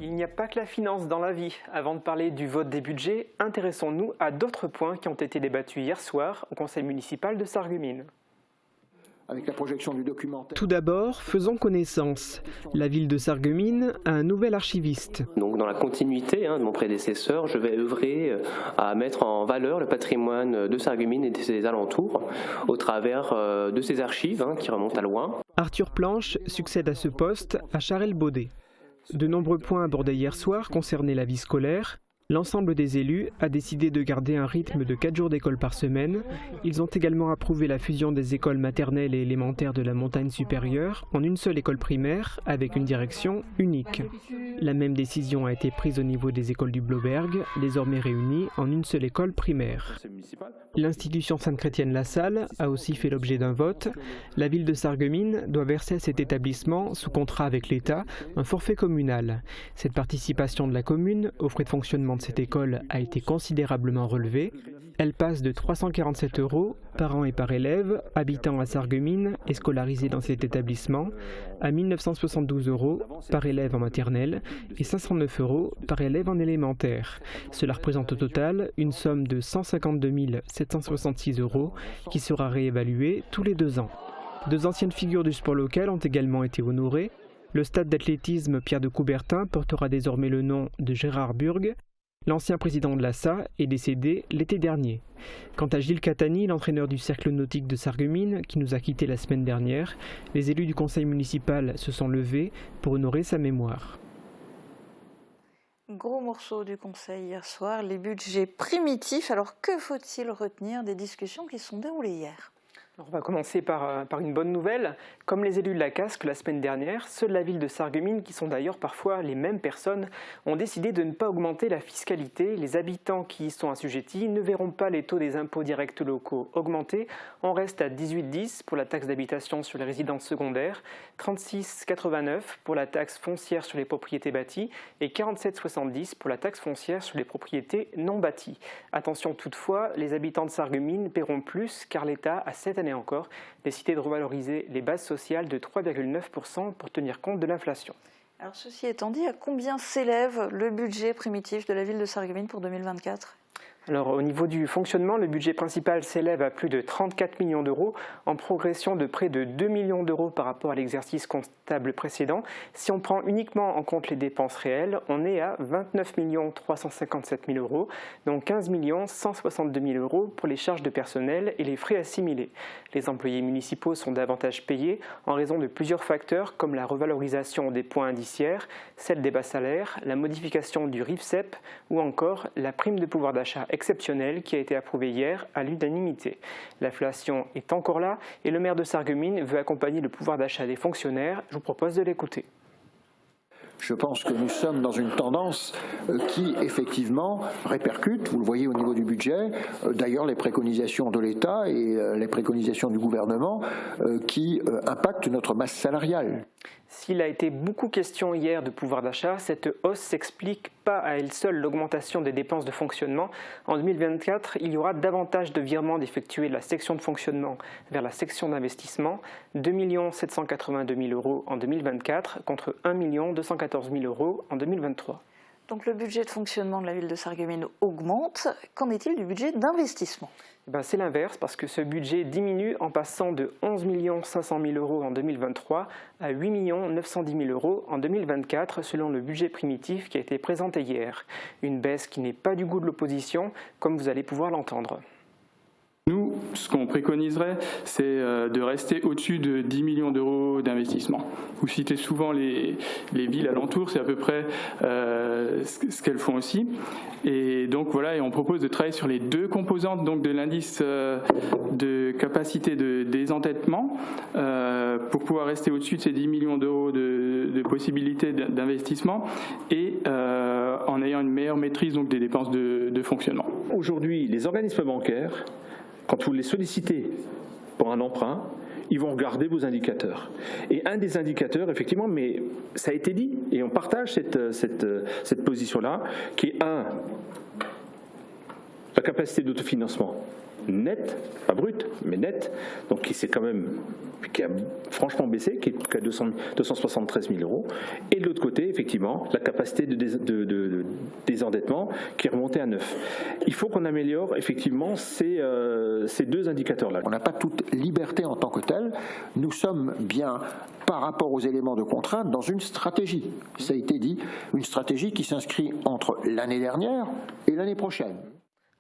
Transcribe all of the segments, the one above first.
Il n'y a pas que la finance dans la vie. Avant de parler du vote des budgets, intéressons-nous à d'autres points qui ont été débattus hier soir au conseil municipal de Sarreguemines. Avec la projection du documentaire. Tout d'abord, faisons connaissance. La ville de Sarreguemines a un nouvel archiviste. Donc dans la continuité de mon prédécesseur, je vais œuvrer à mettre en valeur le patrimoine de Sarreguemines et de ses alentours au travers de ses archives qui remontent à loin. Arthur Planche succède à ce poste à Charel Baudet. De nombreux points abordés hier soir concernaient la vie scolaire. L'ensemble des élus a décidé de garder un rythme de 4 jours d'école par semaine. Ils ont également approuvé la fusion des écoles maternelles et élémentaires de la montagne supérieure en une seule école primaire avec une direction unique. La même décision a été prise au niveau des écoles du Bloberg, désormais réunies en une seule école primaire. L'institution Sainte-Chrétienne-La Salle a aussi fait l'objet d'un vote. La ville de Sarreguemines doit verser à cet établissement, sous contrat avec l'État, un forfait communal. Cette participation de la commune aux frais de fonctionnement de cette école a été considérablement relevée. Elle passe de 347 € par an et par élève, habitant à Sarreguemines et scolarisé dans cet établissement, à 1 972 € par élève en maternelle et 509 € par élève en élémentaire. Cela représente au total une somme de 152 766 € qui sera réévaluée tous les 2 ans. 2 anciennes figures du sport local ont également été honorées. Le stade d'athlétisme Pierre de Coubertin portera désormais le nom de Gérard Burg. L'ancien président de l'ASSA est décédé l'été dernier. Quant à Gilles Catani, l'entraîneur du cercle nautique de Sarreguemines, qui nous a quittés la semaine dernière, les élus du conseil municipal se sont levés pour honorer sa mémoire. Gros morceau du conseil hier soir, les budgets primitifs. Alors que faut-il retenir des discussions qui se sont déroulées hier ? On va commencer par une bonne nouvelle. Comme les élus de la Casque la semaine dernière, ceux de la ville de Sarreguemines, qui sont d'ailleurs parfois les mêmes personnes, ont décidé de ne pas augmenter la fiscalité. Les habitants qui y sont assujettis ne verront pas les taux des impôts directs locaux augmenter. On reste à 18,10 pour la taxe d'habitation sur les résidences secondaires, 36,89 pour la taxe foncière sur les propriétés bâties et 47,70 pour la taxe foncière sur les propriétés non bâties. Attention toutefois, les habitants de Sarreguemines paieront plus car l'État a cette année encore décidé de revaloriser les bases sociales de 3,9% pour tenir compte de l'inflation. Alors ceci étant dit, à combien s'élève le budget primitif de la ville de Sarreguemines pour 2024 ? Alors, au niveau du fonctionnement, le budget principal s'élève à plus de 34 millions d'euros, en progression de près de 2 millions d'euros par rapport à l'exercice comptable précédent. Si on prend uniquement en compte les dépenses réelles, on est à 29 357 000 euros, donc 15 162 000 euros pour les charges de personnel et les frais assimilés. Les employés municipaux sont davantage payés en raison de plusieurs facteurs comme la revalorisation des points indiciaires, celle des bas salaires, la modification du RIFSEP ou encore la prime de pouvoir d'achat exceptionnel qui a été approuvé hier à l'unanimité. L'inflation est encore là et le maire de Sarreguemines veut accompagner le pouvoir d'achat des fonctionnaires. Je vous propose de l'écouter. Je pense que nous sommes dans une tendance qui, effectivement, répercute, vous le voyez au niveau du budget, d'ailleurs les préconisations de l'État et les préconisations du gouvernement qui impactent notre masse salariale. S'il a été beaucoup question hier de pouvoir d'achat, cette hausse s'explique pas à elle seule l'augmentation des dépenses de fonctionnement. En 2024, il y aura davantage de virements d'effectuer de la section de fonctionnement vers la section d'investissement, 2 782 000 euros en 2024 contre 1 214 000 euros en 2023. Donc le budget de fonctionnement de la ville de Sarreguemines augmente. Qu'en est-il du budget d'investissement ? C'est l'inverse parce que ce budget diminue en passant de 11 500 000 euros en 2023 à 8 910 000 euros en 2024 selon le budget primitif qui a été présenté hier. Une baisse qui n'est pas du goût de l'opposition comme vous allez pouvoir l'entendre. Nous, ce qu'on préconiserait, c'est de rester au-dessus de 10 millions d'euros d'investissement. Vous citez souvent les villes alentours, c'est à peu près ce qu'elles font aussi. Et donc voilà, et on propose de travailler sur les 2 composantes donc, de l'indice de capacité de désendettement pour pouvoir rester au-dessus de ces 10 millions d'euros de possibilités d'investissement et en ayant une meilleure maîtrise donc, des dépenses de fonctionnement. Aujourd'hui, les organismes bancaires, quand vous les sollicitez pour un emprunt, ils vont regarder vos indicateurs. Et un des indicateurs, effectivement, mais ça a été dit, et on partage cette position-là, qui est la capacité d'autofinancement. net, pas brut, mais net, donc qui a franchement baissé, qui est à 273 000 euros. Et de l'autre côté, effectivement, la capacité de désendettement qui est remontée à 9. Il faut qu'on améliore effectivement ces deux indicateurs-là. On n'a pas toute liberté en tant que telle. Nous sommes bien, par rapport aux éléments de contrainte, dans une stratégie. Ça a été dit, une stratégie qui s'inscrit entre l'année dernière et l'année prochaine.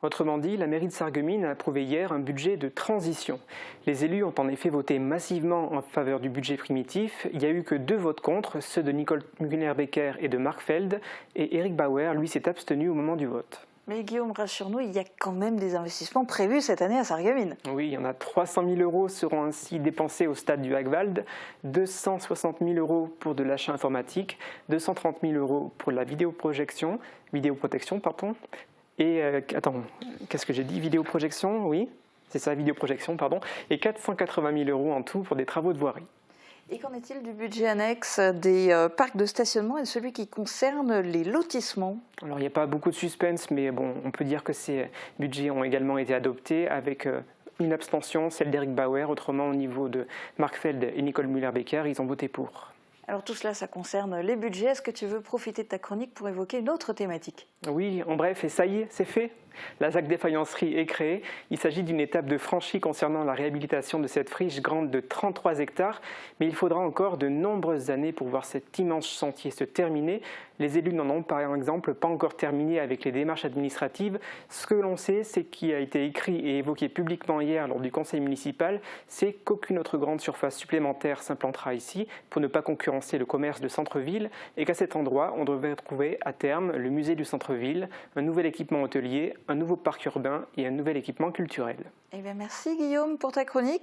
Autrement dit, la mairie de Sarreguemines a approuvé hier un budget de transition. Les élus ont en effet voté massivement en faveur du budget primitif. Il n'y a eu que 2 votes contre, ceux de Nicole Müller-Becker et de Mark Feld, et Eric Bauer, lui, s'est abstenu au moment du vote. Mais Guillaume, rassure-nous, il y a quand même des investissements prévus cette année à Sarreguemines. Oui, il y en a 300 000 euros seront ainsi dépensés au stade du Hagwald, 260 000 euros pour de l'achat informatique, 230 000 euros pour la vidéoprotection, et qu'est-ce que j'ai dit? Vidéoprojection, oui, c'est ça, vidéoprojection, pardon, et 480 000 euros en tout pour des travaux de voirie. Et qu'en est-il du budget annexe des parcs de stationnement et de celui qui concerne les lotissements? Alors il n'y a pas beaucoup de suspense, mais bon, on peut dire que ces budgets ont également été adoptés avec une abstention, celle d'Eric Bauer. Autrement, au niveau de Mark Feld et Nicole Müller-Becker, ils ont voté pour. Alors tout cela, ça concerne les budgets. Est-ce que tu veux profiter de ta chronique pour évoquer une autre thématique? Oui, en bref, et ça y est, c'est fait. La ZAC des faïenceries est créée. Il s'agit d'une étape de franchie concernant la réhabilitation de cette friche grande de 33 hectares. Mais il faudra encore de nombreuses années pour voir cet immense chantier se terminer. Les élus n'en ont par exemple pas encore terminé avec les démarches administratives. Ce que l'on sait, c'est qui a été écrit et évoqué publiquement hier lors du conseil municipal, c'est qu'aucune autre grande surface supplémentaire s'implantera ici pour ne pas concurrencer le commerce de centre-ville et qu'à cet endroit, on devrait trouver à terme le musée du centre-ville, un nouvel équipement hôtelier, un nouveau parc urbain et un nouvel équipement culturel. Eh bien, merci Guillaume pour ta chronique.